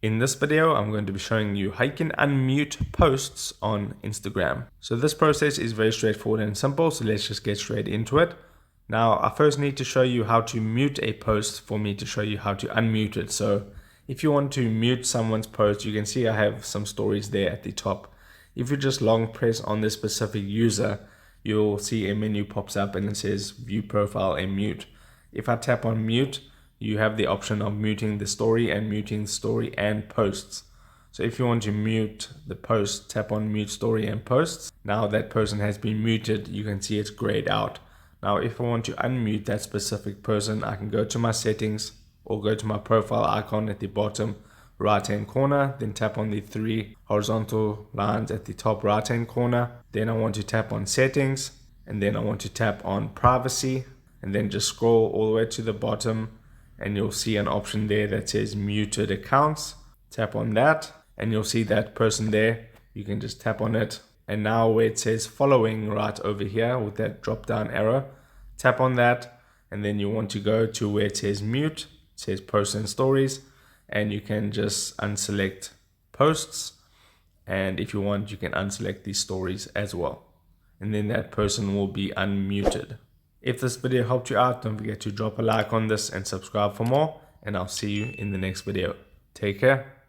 In this video, I'm going to be showing you how you can unmute posts on Instagram. So this process is very straightforward and simple, so let's just get straight into it. Now, I first need to show you how to mute a post for me to show you how to unmute it. So if you want to mute someone's post, you can see I have some stories there at the top. If you just long press on this specific user, you'll see a menu pops up and it says view profile and mute. If I tap on mute, you have the option of muting the story and muting story and posts. So if you want to mute the post, tap on mute story and posts. Now that person has been muted, you can see it's grayed out. Now if I want to unmute that specific person, I can go to my settings or go to my profile icon at the bottom right hand corner, then tap on the three horizontal lines at the top right hand corner. Then I want to tap on settings, and then I want to tap on privacy, and then just scroll all the way to the bottom and you'll see an option there that says muted accounts. Tap on that and you'll see that person there. You can just tap on it, and now where it says following right over here with that drop down arrow, tap on that, and then you want to go to where it says mute, it says posts and stories, and you can just unselect posts, and if you want you can unselect these stories as well, and then that person will be unmuted. If this video helped you out, don't forget to drop a like on this and subscribe for more, and I'll see you in the next video. Take care.